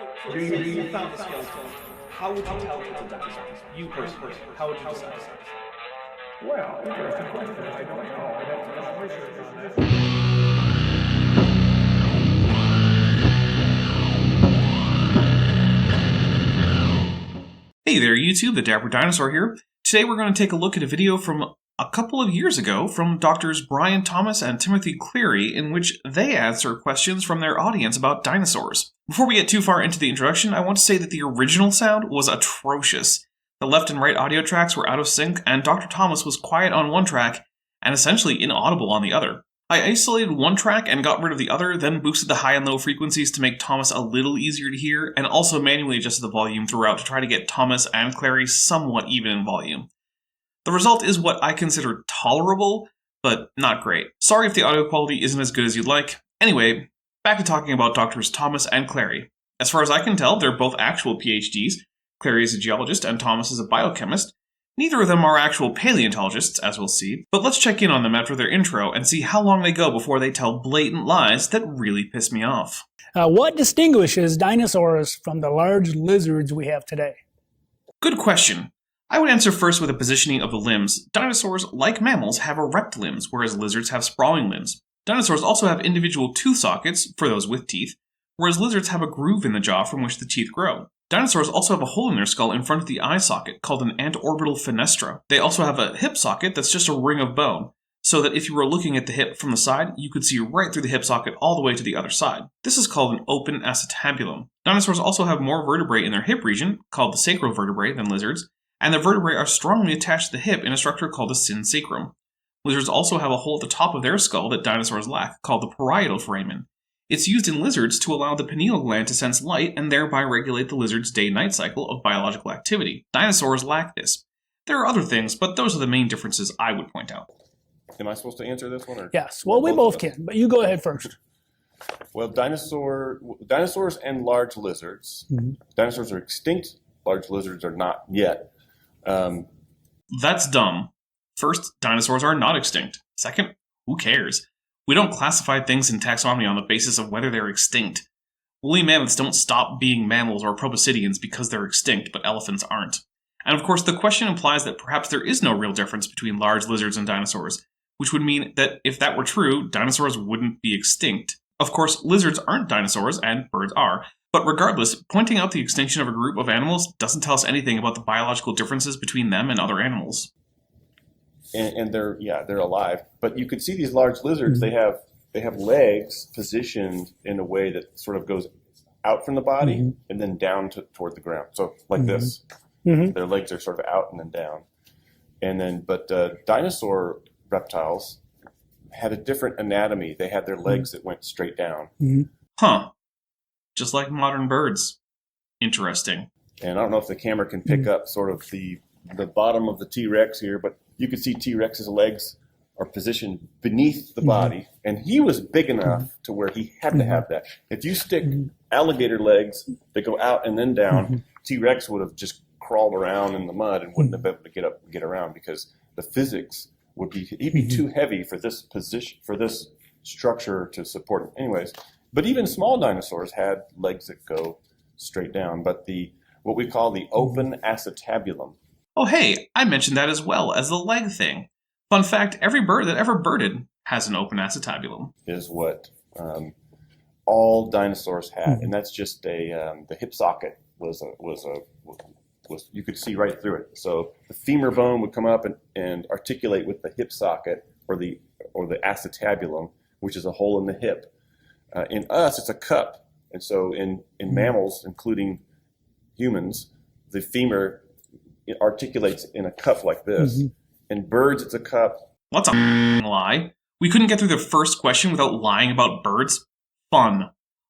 You found the skeleton. How would you tell it's a dinosaur? You personally, how would you decide? Well, interesting question. I don't know. I'd have to do some research on that. Hey there YouTube, the Dapper Dinosaur here. Today we're going to take a look at a video from a couple of years ago from Doctors Brian Thomas and Timothy Cleary, in which they answer questions from their audience about dinosaurs. Before we get too far into the introduction, I want to say that the original sound was atrocious. The left and right audio tracks were out of sync, and Dr. Thomas was quiet on one track and essentially inaudible on the other. I isolated one track and got rid of the other, then boosted the high and low frequencies to make Thomas a little easier to hear, and also manually adjusted the volume throughout to try to get Thomas and Clary somewhat even in volume. The result is what I consider tolerable, but not great. Sorry if the audio quality isn't as good as you'd like. Anyway, back to talking about Doctors Thomas and Clary. As far as I can tell, they're both actual PhDs. Clary is a geologist and Thomas is a biochemist. Neither of them are actual paleontologists, as we'll see, but let's check in on them after their intro and see how long they go before they tell blatant lies that really piss me off. What distinguishes dinosaurs from the large lizards we have today? Good question. I would answer first with a positioning of the limbs. Dinosaurs, like mammals, have erect limbs, whereas lizards have sprawling limbs. Dinosaurs also have individual tooth sockets, for those with teeth, whereas lizards have a groove in the jaw from which the teeth grow. Dinosaurs also have a hole in their skull in front of the eye socket, called an antorbital fenestra. They also have a hip socket that's just a ring of bone, so that if you were looking at the hip from the side, you could see right through the hip socket all the way to the other side. This is called an open acetabulum. Dinosaurs also have more vertebrae in their hip region, called the sacral vertebrae, than lizards, and the vertebrae are strongly attached to the hip in a structure called the synsacrum. Lizards also have a hole at the top of their skull that dinosaurs lack, called the parietal foramen. It's used in lizards to allow the pineal gland to sense light and thereby regulate the lizard's day-night cycle of biological activity. Dinosaurs lack this. There are other things, but those are the main differences I would point out. Am I supposed to answer this one? Or Yes, well, we both can, but you go ahead first. Well, dinosaurs and large lizards. Mm-hmm. Dinosaurs are extinct. Large lizards are not yet. That's dumb. First, dinosaurs are not extinct. Second, who cares? We don't classify things in taxonomy on the basis of whether they're extinct. Woolly mammoths don't stop being mammals or proboscideans because they're extinct, but elephants aren't. And of course, the question implies that perhaps there is no real difference between large lizards and dinosaurs, which would mean that if that were true, dinosaurs wouldn't be extinct. Of course, lizards aren't dinosaurs, and birds are, but regardless, pointing out the extinction of a group of animals doesn't tell us anything about the biological differences between them and other animals. And they're alive. But you can see these large lizards, mm-hmm. they have legs positioned in a way that sort of goes out from the body mm-hmm. and then down toward the ground. So like mm-hmm. this. Mm-hmm. Their legs are sort of out and then down. And then, but dinosaur reptiles had a different anatomy. They had their legs that went straight down. Mm-hmm. Huh. Just like modern birds. Interesting. And I don't know if the camera can pick up sort of the bottom of the T-Rex here, but you can see T-Rex's legs are positioned beneath the body, and he was big enough to where he had to have that. If you stick alligator legs that go out and then down, T-Rex would have just crawled around in the mud and wouldn't have been able to get around because the physics would be he'd be too heavy for this position, for this structure to support him. Anyways, but even small dinosaurs had legs that go straight down, but what we call the open acetabulum. Oh hey, I mentioned that as well as the leg thing. Fun fact, every bird that ever birded has an open acetabulum. Is what all dinosaurs had, and that's just the hip socket was you could see right through it. So the femur bone would come up and articulate with the hip socket or the acetabulum, which is a hole in the hip. In us, it's a cup, and so in mammals, including humans, the femur articulates in a cup like this. Mm-hmm. In birds, it's a cup. What's a lie? We couldn't get through the first question without lying about birds? Fun.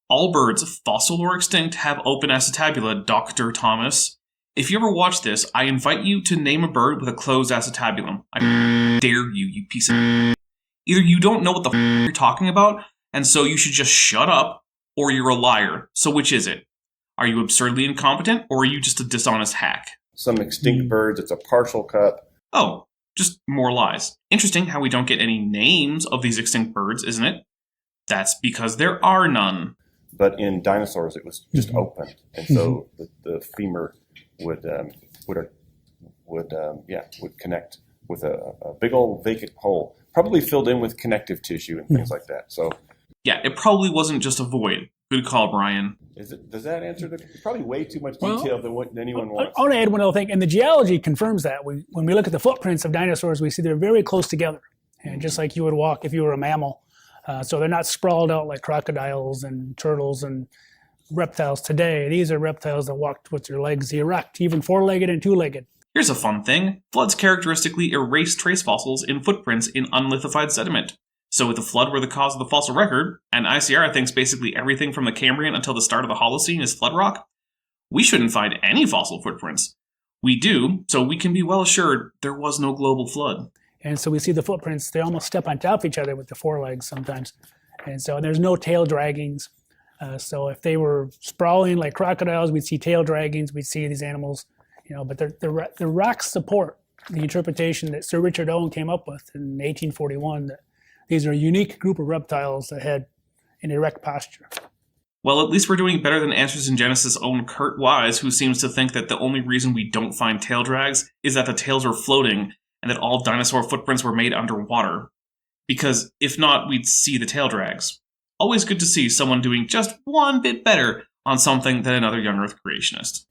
All birds, fossil or extinct, have open acetabula, Dr. Thomas. If you ever watch this, I invite you to name a bird with a closed acetabulum. I dare you, you piece of... Either you don't know what the you're talking about, and so you should just shut up, or you're a liar. So which is it? Are you absurdly incompetent, or are you just a dishonest hack? Some extinct birds, it's a partial cup. Oh, just more lies. Interesting how we don't get any names of these extinct birds, isn't it? That's because there are none. but in dinosaurs it was just open, and so the femur would connect with a big old vacant hole, probably filled in with connective tissue and things like that. So Yeah, it probably wasn't just a void. Good call, Brian. does that answer it's probably way too much detail than anyone wants. I want to add one other thing, and the geology confirms that. When we look at the footprints of dinosaurs, we see they're very close together, and just like you would walk if you were a mammal. So they're not sprawled out like crocodiles and turtles and reptiles today. These are reptiles that walked with their legs erect, even four-legged and two-legged. Here's a fun thing. Floods characteristically erase trace fossils in footprints in unlithified sediment. So if the flood were the cause of the fossil record, and ICR thinks basically everything from the Cambrian until the start of the Holocene is flood rock, we shouldn't find any fossil footprints. We do, so we can be well assured there was no global flood. And so we see the footprints, they almost step on top of each other with the forelegs sometimes. And so there's no tail draggings. So if they were sprawling like crocodiles, we'd see tail draggings, we'd see these animals, but the rocks support the interpretation that Sir Richard Owen came up with in 1841, that these are a unique group of reptiles that had an erect posture. Well, at least we're doing better than Answers in Genesis' own Kurt Wise, who seems to think that the only reason we don't find tail drags is that the tails are floating and that all dinosaur footprints were made underwater. Because if not, we'd see the tail drags. Always good to see someone doing just one bit better on something than another young Earth creationist.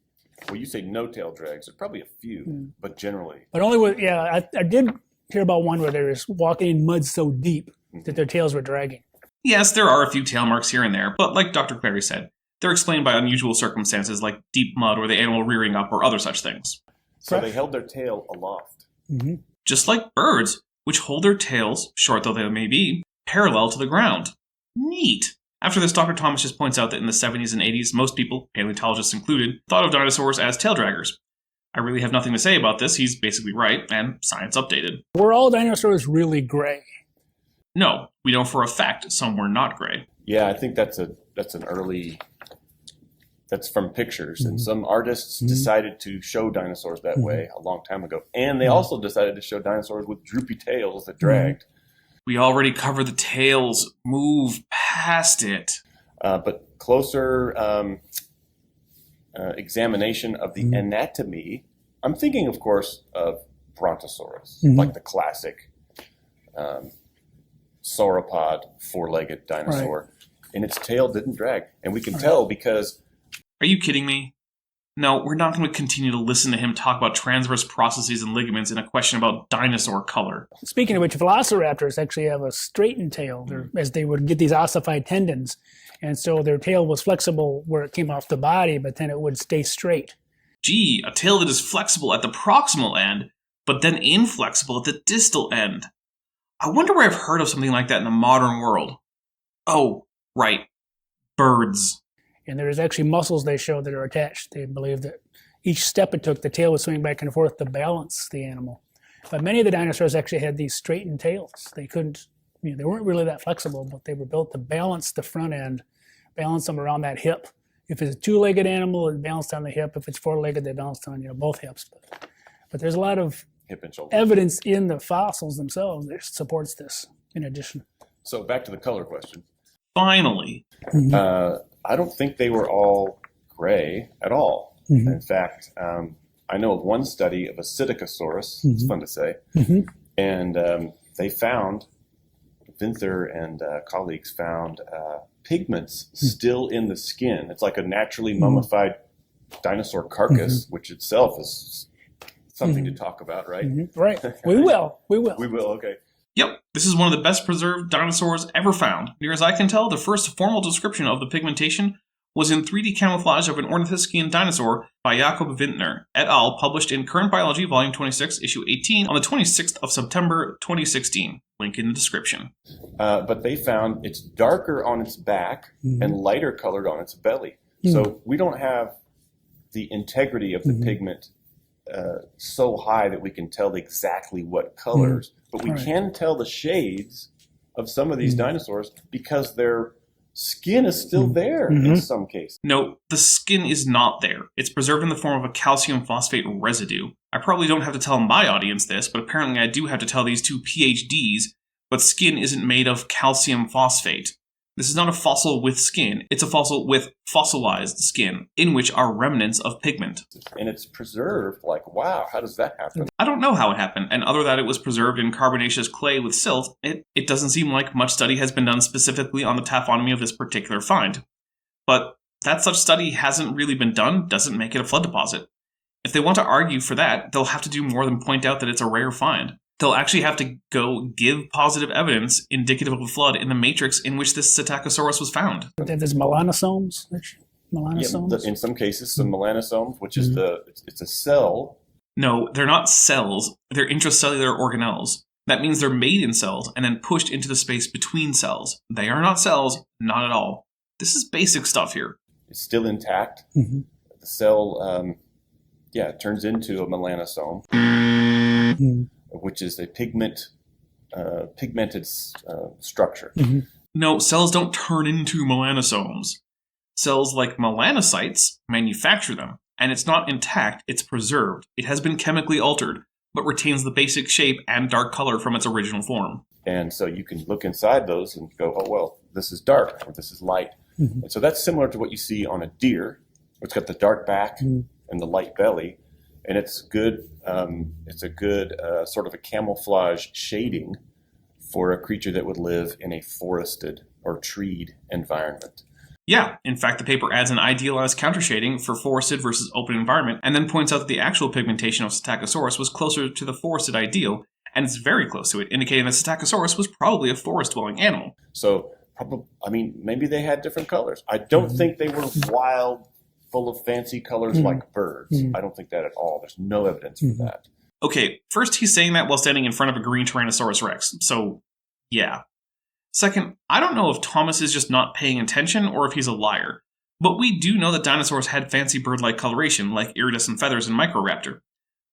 Well, you say no tail drags. There's probably a few, but generally. But only with, I did hear about one where they were walking in mud so deep that their tails were dragging. Yes, there are a few tail marks here and there, but like Dr. Clary said, they're explained by unusual circumstances like deep mud or the animal rearing up or other such things. So they held their tail aloft. Mm-hmm. Just like birds, which hold their tails, short though they may be, parallel to the ground. Neat. After this, Dr. Thomas just points out that in the 70s and 80s, most people, paleontologists included, thought of dinosaurs as tail draggers. I really have nothing to say about this. He's basically right, and science updated. Were all dinosaurs really gray? No, we know for a fact some were not gray. Yeah, I think that's from pictures, and some artists decided to show dinosaurs that way a long time ago. And they also decided to show dinosaurs with droopy tails that dragged. We already covered the tails. Move past it. But closer examination of the anatomy, I'm thinking, of course, of Brontosaurus, like the classic sauropod, four-legged dinosaur. Right. And its tail didn't drag. And we can tell because... Are you kidding me? No, we're not going to continue to listen to him talk about transverse processes and ligaments in a question about dinosaur color. Speaking of which, velociraptors actually have a straightened tail, as they would get these ossified tendons. And so their tail was flexible where it came off the body, but then it would stay straight. Gee, a tail that is flexible at the proximal end, but then inflexible at the distal end. I wonder where I've heard of something like that in the modern world. Oh, right. Birds. And there's actually muscles they show that are attached. They believe that each step it took, the tail would swing back and forth to balance the animal. But many of the dinosaurs actually had these straightened tails. They couldn't, they weren't really that flexible, but they were built to balance the front end, balance them around that hip. If it's a two-legged animal, it balanced on the hip. If it's four-legged, they balanced on both hips. But there's a lot of hip and shoulder evidence in the fossils themselves that supports this, in addition. So back to the color question. Finally. I don't think they were all gray at all. In fact, I know of one study of a Psittacosaurus. It's fun to say. And they found, Vinther and colleagues found pigments still in the skin. It's like a naturally mummified dinosaur carcass, which itself is something to talk about, right? Right. We will. We will, okay. Yep, this is one of the best preserved dinosaurs ever found. Near as I can tell, the first formal description of the pigmentation was in 3D camouflage of an ornithischian dinosaur by Jakob Vintner, et al., published in Current Biology, Volume 26, Issue 18, on the 26th of September 2016. Link in the description. But they found it's darker on its back and lighter colored on its belly. So we don't have the integrity of the pigment so high that we can tell exactly what colors, but we can tell the shades of some of these dinosaurs because their skin is still there in some cases. No, the skin is not there. It's preserved in the form of a calcium phosphate residue. I probably don't have to tell my audience this, but apparently I do have to tell these two PhDs, but skin isn't made of calcium phosphate. This is not a fossil with skin. It's a fossil with fossilized skin, in which are remnants of pigment. And it's preserved. Like, wow, how does that happen? I don't know how it happened, and other than it was preserved in carbonaceous clay with silt, it doesn't seem like much study has been done specifically on the taphonomy of this particular find. But that such study hasn't really been done doesn't make it a flood deposit. If they want to argue for that, they'll have to do more than point out that it's a rare find. They'll actually have to go give positive evidence indicative of a flood in the matrix in which this Psittacosaurus was found. There's melanosomes. Melanosomes. Yeah, in some cases, some melanosomes, which is it's a cell. No, they're not cells. They're intracellular organelles. That means they're made in cells and then pushed into the space between cells. They are not cells, not at all. This is basic stuff here. It's still intact. Mm-hmm. The cell, it turns into a melanosome, which is a pigmented structure. Mm-hmm. No, cells don't turn into melanosomes. Cells like melanocytes manufacture them, and it's not intact, it's preserved. It has been chemically altered, but retains the basic shape and dark color from its original form. And so you can look inside those and go, oh, well, this is dark, or this is light. Mm-hmm. And so that's similar to what you see on a deer. It's got the dark back and the light belly, and it's good. It's a good sort of a camouflage shading for a creature that would live in a forested or treed environment. Yeah, in fact, the paper adds an idealized countershading for forested versus open environment, and then points out that the actual pigmentation of Psittacosaurus was closer to the forested ideal, and it's very close to it, indicating that Psittacosaurus was probably a forest-dwelling animal. So, maybe they had different colors. I don't think they were wild, full of fancy colors like birds. I don't think that at all. There's no evidence for that. Okay, first he's saying that while standing in front of a green Tyrannosaurus Rex, so yeah. Second, I don't know if Thomas is just not paying attention or if he's a liar, but we do know that dinosaurs had fancy bird-like coloration like iridescent feathers in Microraptor.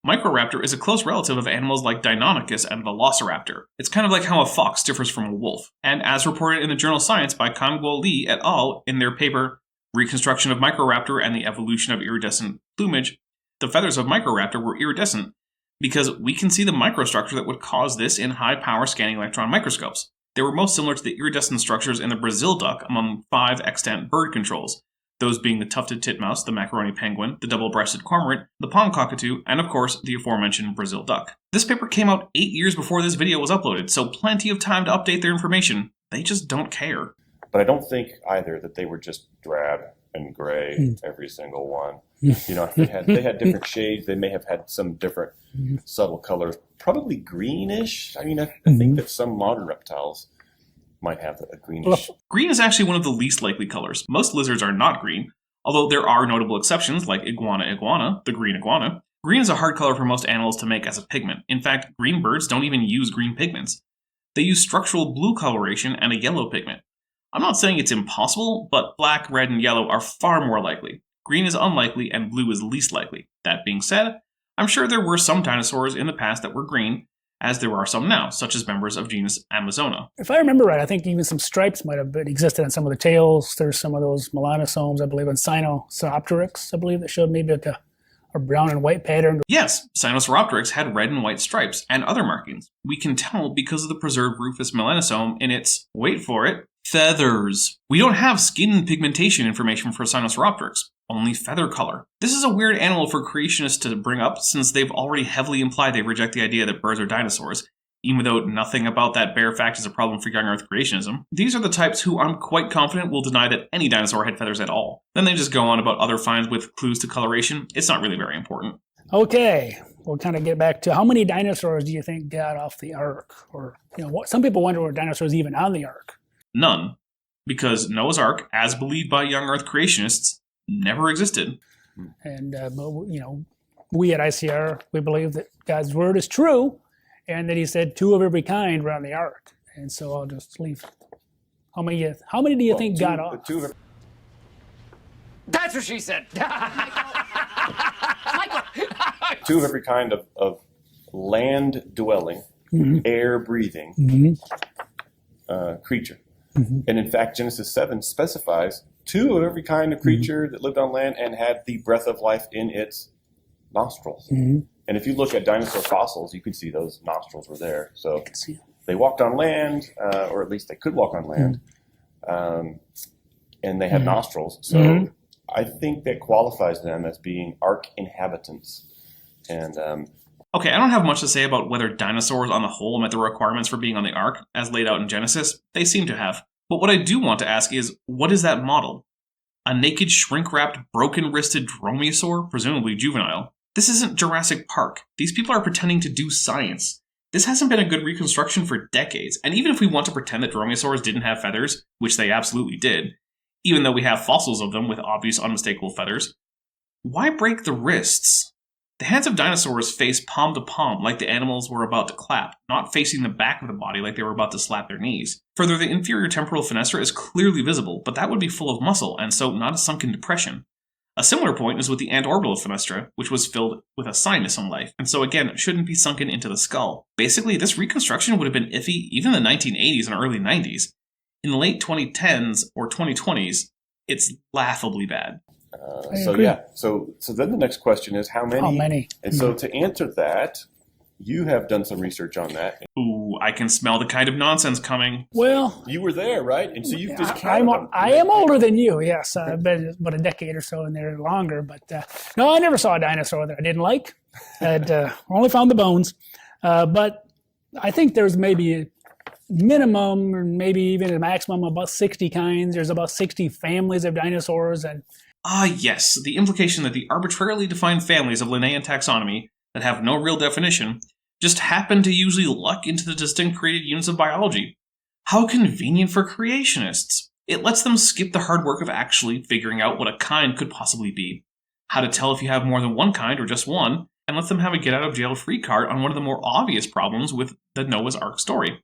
Microraptor is a close relative of animals like Deinonychus and Velociraptor. It's kind of like how a fox differs from a wolf, and as reported in the journal Science by Kangguo Li et al. In their paper Reconstruction of Microraptor and the Evolution of Iridescent Plumage, the feathers of Microraptor were iridescent because we can see the microstructure that would cause this in high-power scanning electron microscopes. They were most similar to the iridescent structures in the Brazil duck among 5 extant bird controls, those being the tufted titmouse, the macaroni penguin, the double-breasted cormorant, the pond cockatoo, and of course, the aforementioned Brazil duck. This paper came out 8 years before this video was uploaded, so plenty of time to update their information. They just don't care. But I don't think either that they were just drab and gray, every single one. You know, they had different shades. They may have had some different subtle colors, probably greenish. I mean, I think that some modern reptiles might have a greenish. Green is actually one of the least likely colors. Most lizards are not green, although there are notable exceptions like iguana, the green iguana. Green is a hard color for most animals to make as a pigment. In fact, green birds don't even use green pigments. They use structural blue coloration and a yellow pigment. I'm not saying it's impossible, but black, red, and yellow are far more likely. Green is unlikely, and blue is least likely. That being said, I'm sure there were some dinosaurs in the past that were green, as there are some now, such as members of genus Amazona. If I remember right, I think even some stripes might have existed on some of the tails. There's some of those melanosomes, I believe, in Sinosauropteryx, I believe, that showed maybe like a brown and white pattern. Yes, Sinosauropteryx had red and white stripes and other markings. We can tell because of the preserved rufous melanosome in its, wait for it, feathers. We don't have skin pigmentation information for Sinosauropteryx, only feather color. This is a weird animal for creationists to bring up since they've already heavily implied they reject the idea that birds are dinosaurs, even though nothing about that bare fact is a problem for young Earth creationism. These are the types who I'm quite confident will deny that any dinosaur had feathers at all. Then they just go on about other finds with clues to coloration. It's not really very important. Okay, we'll kind of get back to how many dinosaurs do you think got off the Ark? Or, some people wonder were dinosaurs even on the Ark? None, because Noah's Ark, as believed by young Earth creationists, never existed. And, we at ICR, we believe that God's word is true, and that he said 2 of every kind were on the Ark. And so I'll just leave. How many do you think got off? That's what she said. Michael. 2 of every kind of land-dwelling, air-breathing creature. And in fact, Genesis 7 specifies 2 of every kind of creature that lived on land and had the breath of life in its nostrils. And if you look at dinosaur fossils, you can see those nostrils were there. So they walked on land, or at least they could walk on land. and they had nostrils. So I think that qualifies them as being Ark inhabitants. And Okay, I don't have much to say about whether dinosaurs on the whole met the requirements for being on the Ark, as laid out in Genesis. They seem to have. But what I do want to ask is, what is that model? A naked, shrink-wrapped, broken-wristed dromaeosaur, presumably juvenile. This isn't Jurassic Park. These people are pretending to do science. This hasn't been a good reconstruction for decades, and even if we want to pretend that dromaeosaurs didn't have feathers, which they absolutely did, even though we have fossils of them with obvious unmistakable feathers, why break the wrists? The hands of dinosaurs face palm to palm like the animals were about to clap, not facing the back of the body like they were about to slap their knees. Further, the inferior temporal fenestra is clearly visible, but that would be full of muscle, and so not a sunken depression. A similar point is with the antorbital fenestra, which was filled with a sinus in life, and so again, shouldn't be sunken into the skull. Basically, this reconstruction would have been iffy even in the 1980s and early 90s. In the late 2010s or 2020s, it's laughably bad. So then the next question is how many? How many? And so to answer that, you have done some research on that. Ooh, I can smell the kind of nonsense coming. Well, You were there, right? And so you've just counted them. I am older than you, yes. I've been about a decade or so in there longer. But no, I never saw a dinosaur that I didn't like. I'd only found the bones. But I think there's maybe a minimum or maybe even a maximum of about 60 kinds. There's about 60 families of dinosaurs. And Ah, yes, the implication that the arbitrarily defined families of Linnaean taxonomy that have no real definition just happen to usually luck into the distinct created units of biology. How convenient for creationists! It lets them skip the hard work of actually figuring out what a kind could possibly be, how to tell if you have more than one kind or just one, and let them have a get-out-of-jail-free card on one of the more obvious problems with the Noah's Ark story,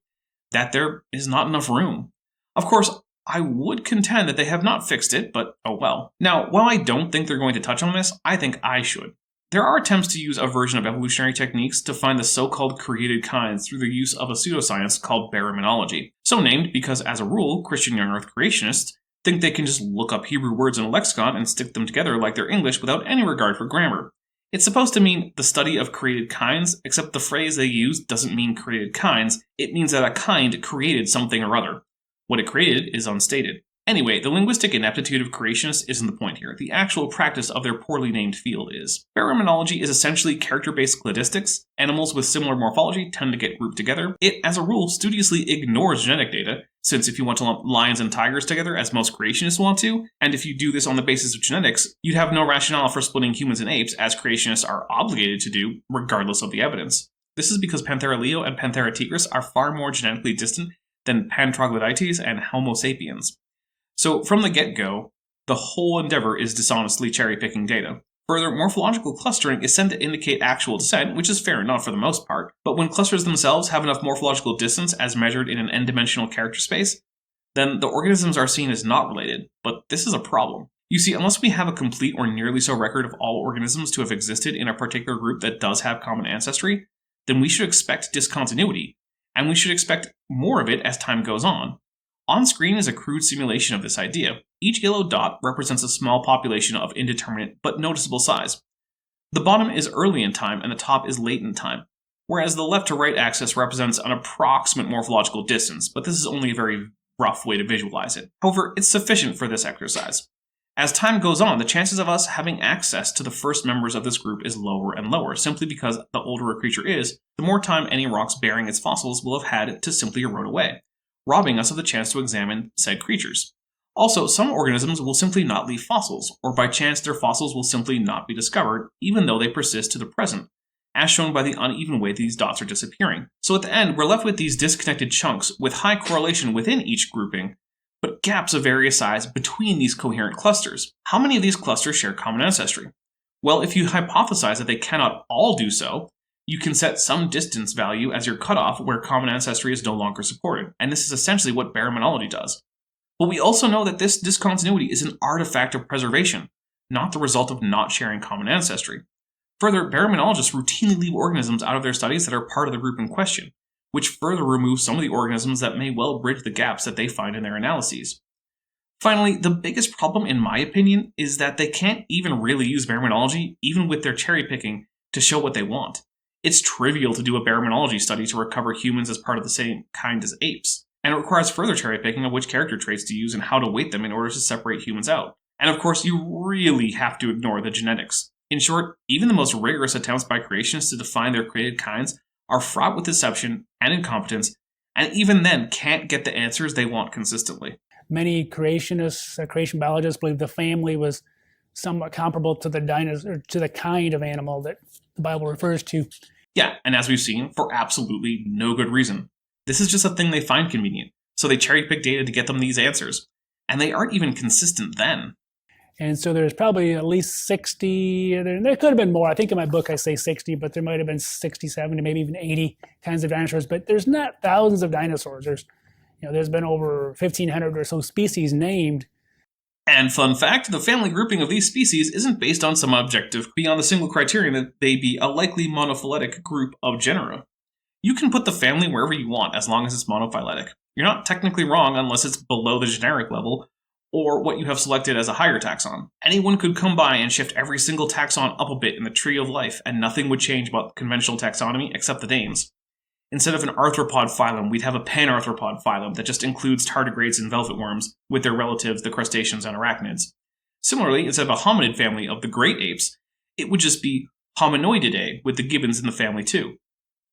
that there is not enough room. Of course, I would contend that they have not fixed it, but oh well. Now, while I don't think they're going to touch on this, I think I should. There are attempts to use a version of evolutionary techniques to find the so-called created kinds through the use of a pseudoscience called baraminology, so named because, as a rule, Christian young earth creationists think they can just look up Hebrew words in a lexicon and stick them together like they're English without any regard for grammar. It's supposed to mean the study of created kinds, except the phrase they use doesn't mean created kinds, it means that a kind created something or other. What it created is unstated. Anyway, the linguistic ineptitude of creationists isn't the point here. The actual practice of their poorly named field is. Baraminology is essentially character-based cladistics. Animals with similar morphology tend to get grouped together. It, as a rule, studiously ignores genetic data, since if you want to lump lions and tigers together, as most creationists want to, and if you do this on the basis of genetics, you'd have no rationale for splitting humans and apes, as creationists are obligated to do, regardless of the evidence. This is because Panthera leo and Panthera tigris are far more genetically distant than Pan troglodytes and Homo sapiens. So from the get-go, the whole endeavor is dishonestly cherry-picking data. Further, morphological clustering is sent to indicate actual descent, which is fair enough for the most part, but when clusters themselves have enough morphological distance as measured in an n-dimensional character space, then the organisms are seen as not related, but this is a problem. You see, unless we have a complete or nearly so record of all organisms to have existed in a particular group that does have common ancestry, then we should expect discontinuity, and we should expect more of it as time goes on. On screen is a crude simulation of this idea. Each yellow dot represents a small population of indeterminate but noticeable size. The bottom is early in time and the top is late in time, whereas the left to right axis represents an approximate morphological distance, but this is only a very rough way to visualize it. However, it's sufficient for this exercise. As time goes on, the chances of us having access to the first members of this group is lower and lower, simply because the older a creature is, the more time any rocks bearing its fossils will have had to simply erode away, robbing us of the chance to examine said creatures. Also, some organisms will simply not leave fossils, or by chance their fossils will simply not be discovered, even though they persist to the present, as shown by the uneven way these dots are disappearing. So at the end, we're left with these disconnected chunks with high correlation within each grouping, but gaps of various size between these coherent clusters. How many of these clusters share common ancestry? Well, if you hypothesize that they cannot all do so, you can set some distance value as your cutoff where common ancestry is no longer supported, and this is essentially what baraminology does. But we also know that this discontinuity is an artifact of preservation, not the result of not sharing common ancestry. Further, baraminologists routinely leave organisms out of their studies that are part of the group in question, which further removes some of the organisms that may well bridge the gaps that they find in their analyses. Finally, the biggest problem, in my opinion, is that they can't even really use baraminology, even with their cherry picking, to show what they want. It's trivial to do a baraminology study to recover humans as part of the same kind as apes. And it requires further cherry picking of which character traits to use and how to weight them in order to separate humans out. And of course, you really have to ignore the genetics. In short, even the most rigorous attempts by creationists to define their created kinds are fraught with deception and incompetence, and even then can't get the answers they want consistently. Many creationists, creation biologists, believe the family was somewhat comparable to the dinosaur, to the kind of animal that the Bible refers to. Yeah, and as we've seen, for absolutely no good reason. This is just a thing they find convenient, so they cherry pick data to get them these answers. And they aren't even consistent then. And so there's probably at least 60, there could have been more. I think in my book I say 60, but there might have been 60, 70, maybe even 80 kinds of dinosaurs. But there's not thousands of dinosaurs. There's been over 1,500 or so species named. And fun fact, the family grouping of these species isn't based on some objective beyond the single criterion that they be a likely monophyletic group of genera. You can put the family wherever you want as long as it's monophyletic. You're not technically wrong unless it's below the generic level, or what you have selected as a higher taxon. Anyone could come by and shift every single taxon up a bit in the tree of life, and nothing would change about conventional taxonomy except the names. Instead of an arthropod phylum, we'd have a panarthropod phylum that just includes tardigrades and velvet worms, with their relatives, the crustaceans and arachnids. Similarly, instead of a hominid family of the great apes, it would just be Hominoididae, with the gibbons in the family too.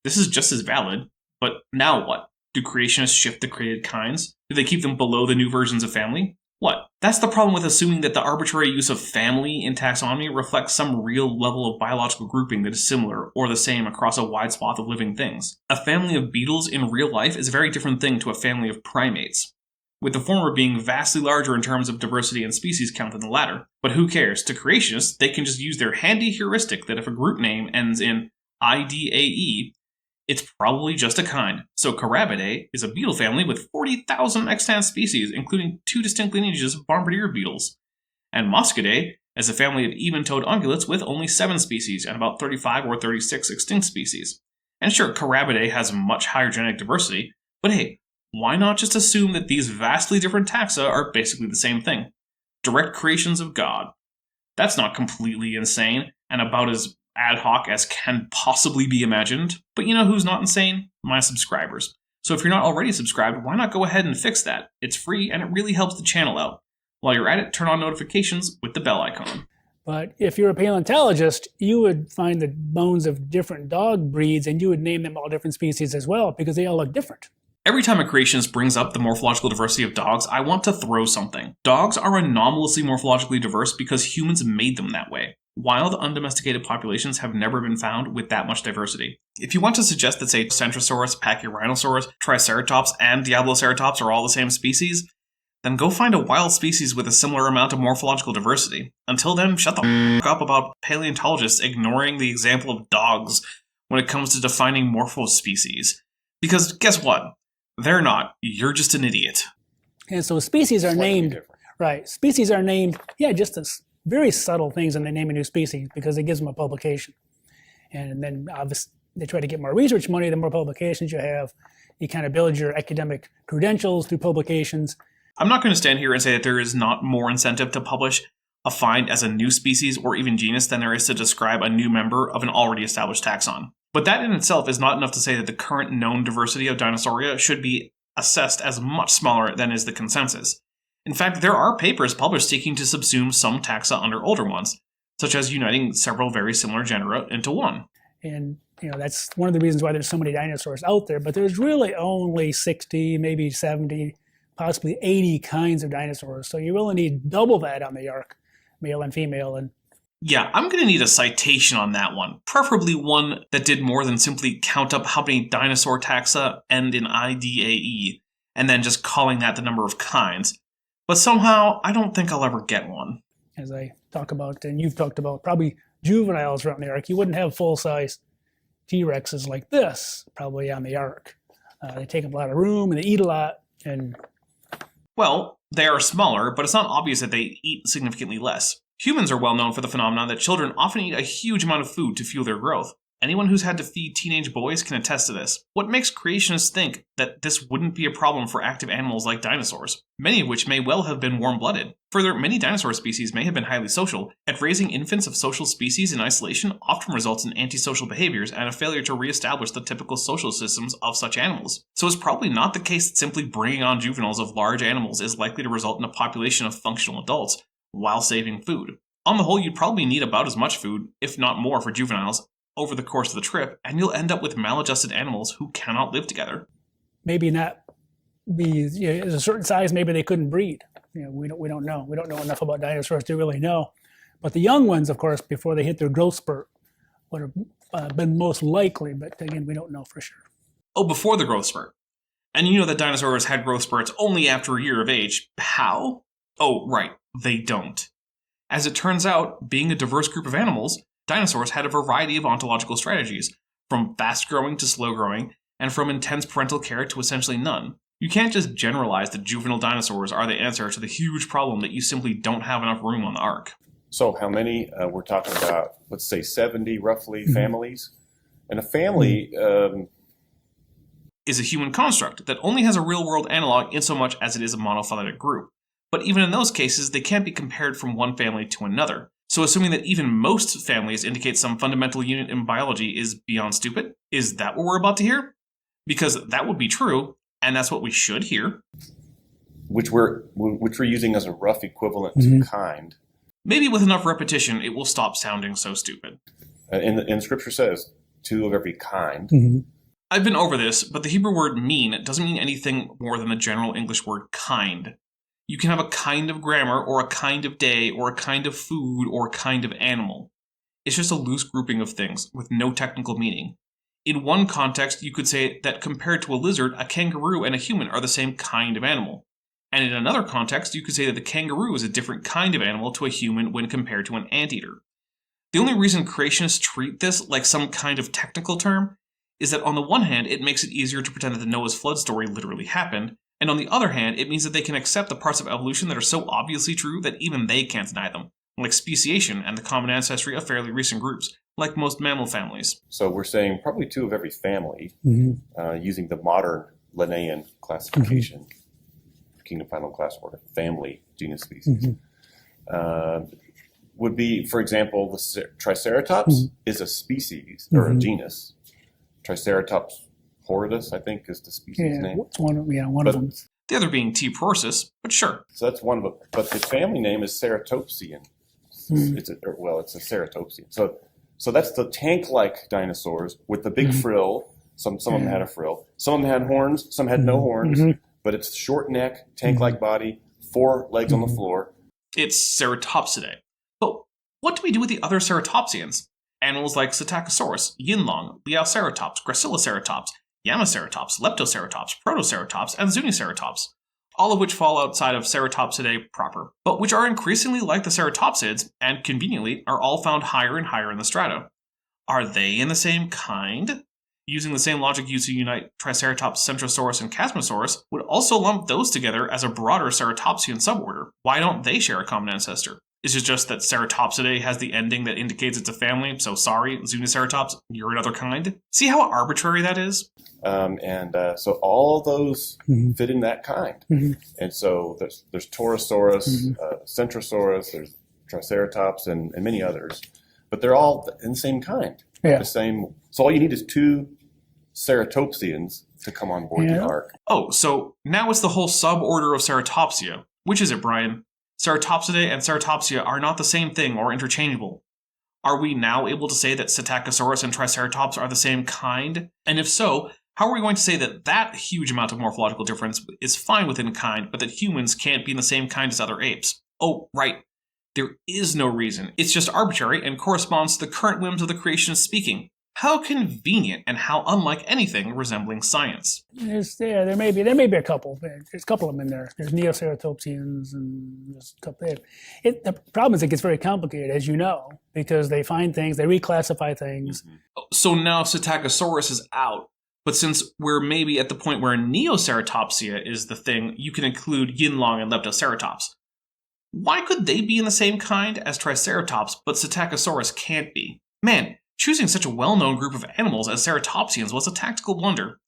This is just as valid, but now what? Do creationists shift the created kinds? Do they keep them below the new versions of family? What? That's the problem with assuming that the arbitrary use of family in taxonomy reflects some real level of biological grouping that is similar or the same across a wide swath of living things. A family of beetles in real life is a very different thing to a family of primates, with the former being vastly larger in terms of diversity and species count than the latter. But who cares? To creationists, they can just use their handy heuristic that if a group name ends in IDAE, it's probably just a kind. So Carabidae is a beetle family with 40,000 extant species, including 2 distinct lineages of bombardier beetles. And Moschidae is a family of even-toed ungulates with only 7 species and about 35 or 36 extinct species. And sure, Carabidae has much higher genetic diversity, but hey, why not just assume that these vastly different taxa are basically the same thing? Direct creations of God. That's not completely insane, and about as ad hoc as can possibly be imagined. But you know who's not insane? My subscribers. So if you're not already subscribed, why not go ahead and fix that? It's free and it really helps the channel out. While you're at it, turn on notifications with the bell icon. But if you're a paleontologist, you would find the bones of different dog breeds and you would name them all different species as well because they all look different. Every time a creationist brings up the morphological diversity of dogs, I want to throw something. Dogs are anomalously morphologically diverse because humans made them that way. Wild, undomesticated populations have never been found with that much diversity. If you want to suggest that, say, Centrosaurus, Pachyrhinosaurus, Triceratops, and Diabloceratops are all the same species, then go find a wild species with a similar amount of morphological diversity. Until then, shut the f*** up about paleontologists ignoring the example of dogs when it comes to defining morphospecies. Because guess what? They're not. You're just an idiot. And so species are Slightly named, different. right, species are named, just as very subtle things when they name a new species because it gives them a publication. And then obviously they try to get more research money. The more publications you have, you kind of build your academic credentials through publications. I'm not going to stand here and say that there is not more incentive to publish a find as a new species or even genus than there is to describe a new member of an already established taxon. But that in itself is not enough to say that the current known diversity of Dinosauria should be assessed as much smaller than is the consensus. In fact, there are papers published seeking to subsume some taxa under older ones, such as uniting several very similar genera into one. And that's one of the reasons why there's so many dinosaurs out there, but there's really only 60, maybe 70, possibly 80 kinds of dinosaurs. So you really need double that on the ark, male and female. And yeah, I'm going to need a citation on that one, preferably one that did more than simply count up how many dinosaur taxa end in IDAE, and then just calling that the number of kinds. But somehow, I don't think I'll ever get one. As I talk about, and you've talked about, probably juveniles around the ark, you wouldn't have full-size T-Rexes like this probably on the ark. They take up a lot of room and they eat a lot. And well, they are smaller, but it's not obvious that they eat significantly less. Humans are well known for the phenomenon that children often eat a huge amount of food to fuel their growth. Anyone who's had to feed teenage boys can attest to this. What makes creationists think that this wouldn't be a problem for active animals like dinosaurs, many of which may well have been warm-blooded? Further, many dinosaur species may have been highly social, and raising infants of social species in isolation often results in antisocial behaviors and a failure to re-establish the typical social systems of such animals. So it's probably not the case that simply bringing on juveniles of large animals is likely to result in a population of functional adults while saving food. On the whole, you'd probably need about as much food, if not more, for juveniles over the course of the trip, and you'll end up with maladjusted animals who cannot live together. Maybe not be at a certain size. Maybe they couldn't breed. We don't know. We don't know enough about dinosaurs to really know. But the young ones, of course, before they hit their growth spurt, would have been most likely. But again, we don't know for sure. Oh, before the growth spurt. And you know that dinosaurs had growth spurts only after a year of age. How? Oh, right. They don't. As it turns out, being a diverse group of animals, dinosaurs had a variety of ontological strategies, from fast-growing to slow-growing, and from intense parental care to essentially none. You can't just generalize that juvenile dinosaurs are the answer to the huge problem that you simply don't have enough room on the ark. So how many? We're talking about, let's say, 70 roughly families. And a family is a human construct that only has a real-world analog insomuch as it is a monophyletic group. But even in those cases, they can't be compared from one family to another. So assuming that even most families indicate some fundamental unit in biology is beyond stupid? Is that what we're about to hear? Because that would be true, and that's what we should hear. Which we're using as a rough equivalent to kind. Maybe with enough repetition, it will stop sounding so stupid. And Scripture says, 2 of every kind. I've been over this, but the Hebrew word mean doesn't mean anything more than the general English word kind. You can have a kind of grammar, or a kind of day, or a kind of food, or a kind of animal. It's just a loose grouping of things, with no technical meaning. In one context, you could say that compared to a lizard, a kangaroo and a human are the same kind of animal. And in another context, you could say that the kangaroo is a different kind of animal to a human when compared to an anteater. The only reason creationists treat this like some kind of technical term is that on the one hand, it makes it easier to pretend that the Noah's flood story literally happened, and on the other hand, it means that they can accept the parts of evolution that are so obviously true that even they can't deny them, like speciation and the common ancestry of fairly recent groups, like most mammal families. So we're saying probably 2 of every family, using the modern Linnaean classification, kingdom, final, class, order, family, genus, species. Would be, for example, the Triceratops is a species, or a genus. Triceratops horridus, I think, is the species name. It's one of them. The other being T. prorsus, but sure. So that's one of them. But the family name is Ceratopsian. It's a Ceratopsian. So that's the tank-like dinosaurs with the big frill. Some of them had a frill. Some of them had horns. Some had no horns. But it's short neck, tank-like body, 4 legs on the floor. It's Ceratopsidae. But what do we do with the other ceratopsians? Animals like Psittacosaurus, Yinlong, Liaoceratops, Graciloceratops, Yamaceratops, Leptoceratops, Protoceratops, and Zuniceratops, all of which fall outside of Ceratopsidae proper, but which are increasingly like the ceratopsids, and conveniently are all found higher and higher in the strata. Are they in the same kind? Using the same logic used to unite Triceratops, Centrosaurus, and Chasmosaurus would also lump those together as a broader ceratopsian suborder. Why don't they share a common ancestor? Is it just that Ceratopsidae has the ending that indicates it's a family, so sorry, Zuniceratops, you're another kind? See how arbitrary that is? So all those fit in that kind. And so there's Torosaurus, Centrosaurus, there's Triceratops, and many others. But they're all in the same kind. The same. So all you need is 2 Ceratopsians to come on board the ark. Oh, so now it's the whole suborder of Ceratopsia. Which is it, Brian? Ceratopsidae and Ceratopsia are not the same thing or interchangeable. Are we now able to say that Psittacosaurus and Triceratops are the same kind? And if so, how are we going to say that that huge amount of morphological difference is fine within kind, but that humans can't be in the same kind as other apes? Oh, right. There is no reason. It's just arbitrary and corresponds to the current whims of the creationists speaking. How convenient and how unlike anything resembling science. There may be a couple. There's a couple of them in there. There's Neoceratopsians and there's a couple. The problem is it gets very complicated, as you know, because they find things, they reclassify things. So now Psittacosaurus is out. But since we're maybe at the point where Neoceratopsia is the thing, you can include Yinlong and Leptoceratops. Why could they be in the same kind as Triceratops, but Psittacosaurus can't be? Man, Choosing such a well-known group of animals as ceratopsians was a tactical blunder.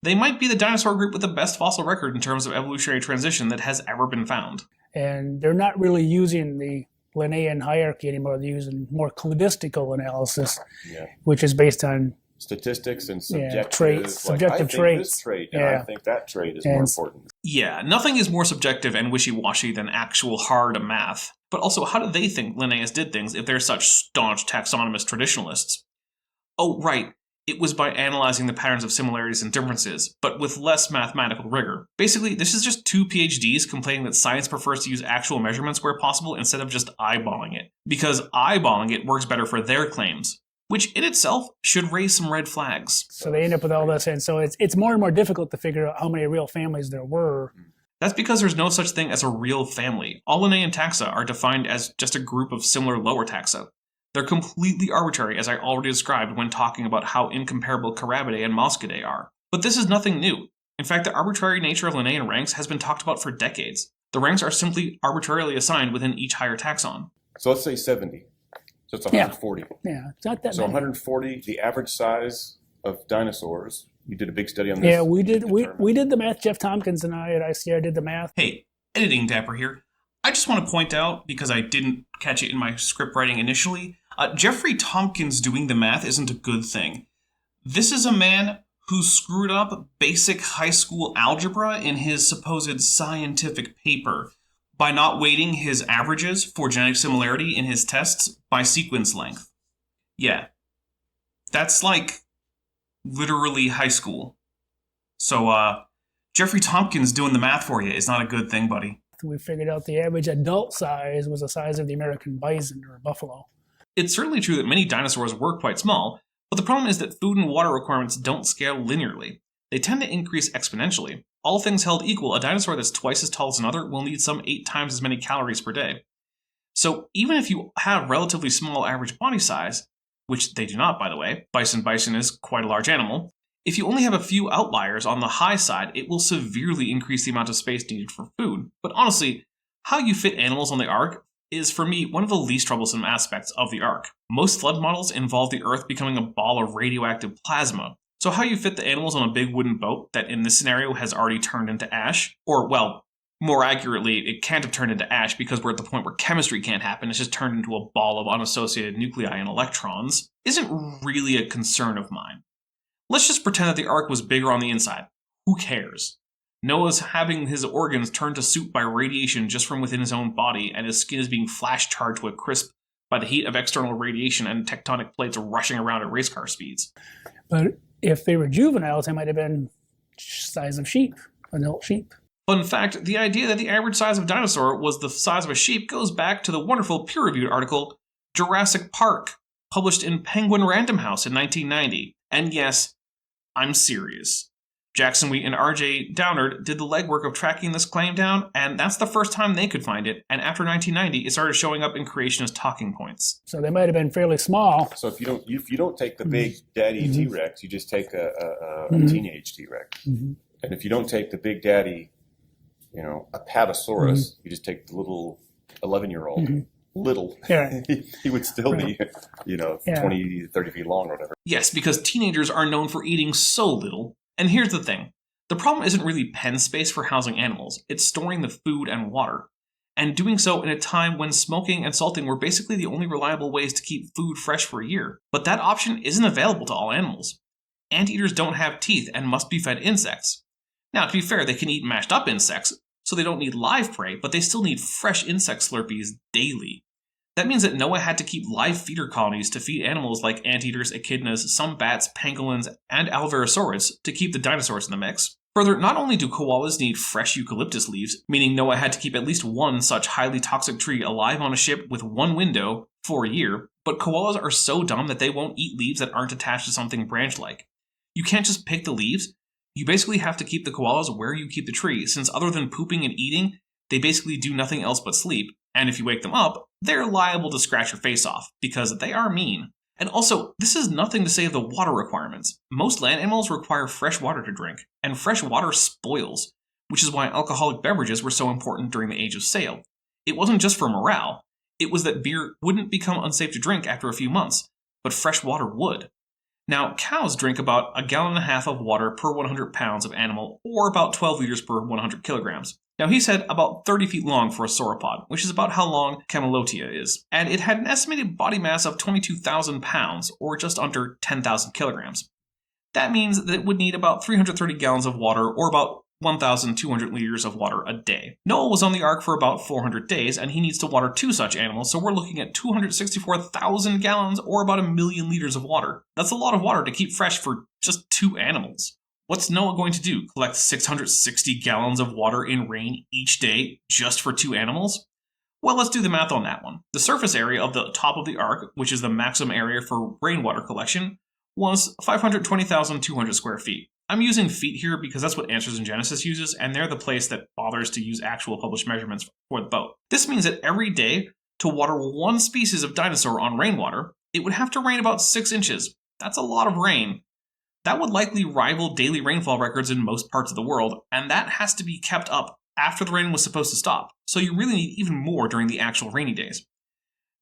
They might be the dinosaur group with the best fossil record in terms of evolutionary transition that has ever been found. And they're not really using the Linnaean hierarchy anymore. They're using more cladistical analysis, which is based on statistics and subjective traits, subjective I traits. Think this trait, and I think that trait is more important. Yeah, nothing is more subjective and wishy-washy than actual hard math. But also, how do they think Linnaeus did things if they're such staunch taxonomist traditionalists? Oh, right. It was by analyzing the patterns of similarities and differences, but with less mathematical rigor. Basically, this is just two PhDs complaining that science prefers to use actual measurements where possible instead of just eyeballing it. Because eyeballing it works better for their claims, which in itself should raise some red flags. So they end up with all this, and so it's more and more difficult to figure out how many real families there were. That's because there's no such thing as a real family. All Linnaean taxa are defined as just a group of similar lower taxa. They're completely arbitrary, as I already described when talking about how incomparable Carabidae and Moschidae are. But this is nothing new. In fact, the arbitrary nature of Linnaean ranks has been talked about for decades. The ranks are simply arbitrarily assigned within each higher taxon. So let's say 70. So it's 140. Yeah, it's not that So many. 140, the average size of dinosaurs. You did a big study on this. Yeah, we did. We did the math. Jeff Tompkins and I at ICR did the math. Hey, editing Dapper here. I just want to point out, because I didn't catch it in my script writing initially, Jeffrey Tompkins doing the math isn't a good thing. This is a man who screwed up basic high school algebra in his supposed scientific paper by not weighting his averages for genetic similarity in his tests by sequence length. Yeah. That's like literally high school. So, Jeffrey Tompkins doing the math for you is not a good thing, buddy. We figured out the average adult size was the size of the American bison or buffalo. It's certainly true that many dinosaurs were quite small, but the problem is that food and water requirements don't scale linearly. They tend to increase exponentially. All things held equal, a dinosaur that's twice as tall as another will need some 8 times as many calories per day. So even if you have relatively small average body size, which they do not, by the way, bison is quite a large animal, if you only have a few outliers on the high side, it will severely increase the amount of space needed for food. But honestly, how you fit animals on the Ark is, for me, one of the least troublesome aspects of the Ark. Most flood models involve the Earth becoming a ball of radioactive plasma. So how you fit the animals on a big wooden boat that in this scenario has already turned into ash, or, well, more accurately, it can't have turned into ash because we're at the point where chemistry can't happen, it's just turned into a ball of unassociated nuclei and electrons, isn't really a concern of mine. Let's just pretend that the Ark was bigger on the inside. Who cares? Noah's having his organs turned to soup by radiation just from within his own body, and his skin is being flash charged to a crisp by the heat of external radiation and tectonic plates rushing around at race car speeds. But if they were juveniles, they might have been size of sheep, adult sheep. Fun fact, the idea that the average size of a dinosaur was the size of a sheep goes back to the wonderful peer-reviewed article Jurassic Park, published in Penguin Random House in 1990. And yes, I'm serious. Jackson Wheat and RJ Downard did the legwork of tracking this claim down, and that's the first time they could find it. And after 1990, it started showing up in creationist talking points. So they might have been fairly small. So if you don't take the big daddy T-Rex, you just take a teenage T-Rex. And if you don't take the big daddy, Apatosaurus, you just take the little 11-year-old. Little. Yeah. He would still be, 20, 30 feet long or whatever. Yes, because teenagers are known for eating so little. And here's the thing. The problem isn't really pen space for housing animals. It's storing the food and water. And doing so in a time when smoking and salting were basically the only reliable ways to keep food fresh for a year. But that option isn't available to all animals. Anteaters don't have teeth and must be fed insects. Now, to be fair, they can eat mashed up insects, so they don't need live prey, but they still need fresh insect slurpees daily. That means that Noah had to keep live feeder colonies to feed animals like anteaters, echidnas, some bats, pangolins, and alvarezsaurids to keep the dinosaurs in the mix. Further, not only do koalas need fresh eucalyptus leaves, meaning Noah had to keep at least one such highly toxic tree alive on a ship with one window for a year, but koalas are so dumb that they won't eat leaves that aren't attached to something branch-like. You can't just pick the leaves. You basically have to keep the koalas where you keep the tree, since other than pooping and eating, they basically do nothing else but sleep. And if you wake them up, they're liable to scratch your face off, because they are mean. And also, this is nothing to say of the water requirements. Most land animals require fresh water to drink, and fresh water spoils, which is why alcoholic beverages were so important during the Age of Sail. It wasn't just for morale, it was that beer wouldn't become unsafe to drink after a few months, but fresh water would. Now, cows drink about 1.5 gallons of water per 100 pounds of animal, or about 12 liters per 100 kilograms. Now, he said about 30 feet long for a sauropod, which is about how long Camelotia is, and it had an estimated body mass of 22,000 pounds, or just under 10,000 kilograms. That means that it would need about 330 gallons of water, or about 1,200 liters of water a day. Noah was on the ark for about 400 days, and he needs to water 2 such animals, so we're looking at 264,000 gallons, or about 1 million liters of water. That's a lot of water to keep fresh for just 2 animals. What's Noah going to do? Collect 660 gallons of water in rain each day just for 2 animals? Well, let's do the math on that one. The surface area of the top of the ark, which is the maximum area for rainwater collection, was 520,200 square feet. I'm using feet here because that's what Answers in Genesis uses, and they're the place that bothers to use actual published measurements for the boat. This means that every day, to water 1 species of dinosaur on rainwater, it would have to rain about 6 inches. That's a lot of rain. That would likely rival daily rainfall records in most parts of the world, and that has to be kept up after the rain was supposed to stop, so you really need even more during the actual rainy days.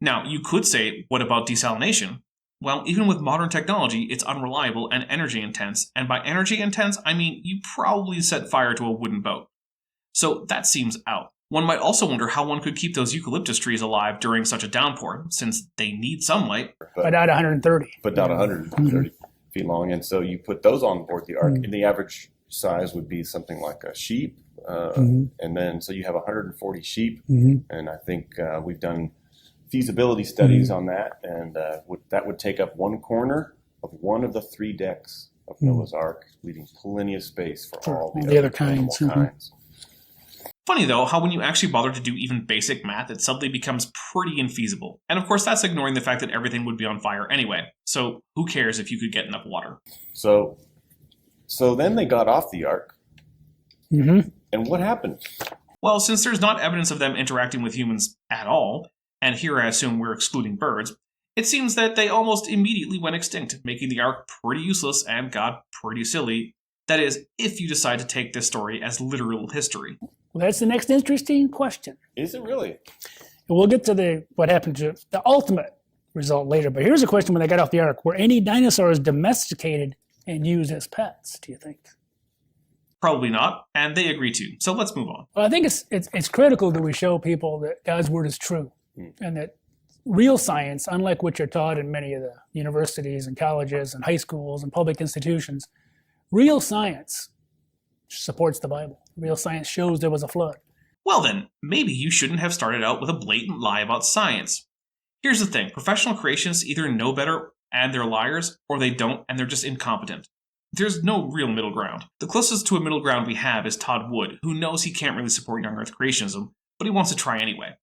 Now, you could say, what about desalination? Well, even with modern technology, it's unreliable and energy intense, and by energy intense, I mean you probably set fire to a wooden boat. So that seems out. One might also wonder how one could keep those eucalyptus trees alive during such a downpour, since they need sunlight. But not 130. But not 130 feet long. And so you put those on board the ark, and the average size would be something like a sheep. And then, so you have 140 sheep, and I think we've done feasibility studies on that, and that would take up 1 corner of one of the 3 decks of Noah's Ark, leaving plenty of space for all the other kinds. kinds. Funny though, how when you actually bother to do even basic math, it suddenly becomes pretty infeasible. And of course, that's ignoring the fact that everything would be on fire anyway. So who cares if you could get enough water? So then they got off the ark, and what happened? Well, since there's not evidence of them interacting with humans at all, and here I assume we're excluding birds, it seems that they almost immediately went extinct, making the ark pretty useless and got pretty silly. That is, if you decide to take this story as literal history. Well, that's the next interesting question. Is it really? And we'll get to what happened to the ultimate result later. But here's a question: when they got off the ark, were any dinosaurs domesticated and used as pets, do you think? Probably not, and they agree to. So let's move on. Well, I think it's critical that we show people that God's word is true, and that real science, unlike what you're taught in many of the universities and colleges and high schools and public institutions, real science supports the Bible. Real science shows there was a flood. Well then, maybe you shouldn't have started out with a blatant lie about science. Here's the thing, professional creationists either know better and they're liars, or they don't and they're just incompetent. There's no real middle ground. The closest to a middle ground we have is Todd Wood, who knows he can't really support young Earth creationism, but he wants to try anyway.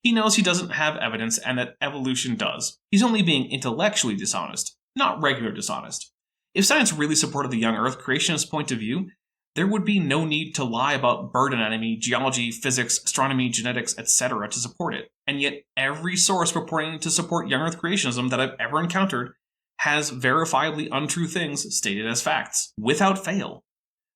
He knows he doesn't have evidence and that evolution does. He's only being intellectually dishonest, not regular dishonest. If science really supported the young Earth creationist point of view, there would be no need to lie about bird anatomy, geology, physics, astronomy, genetics, etc. to support it. And yet, every source purporting to support young Earth creationism that I've ever encountered has verifiably untrue things stated as facts, without fail.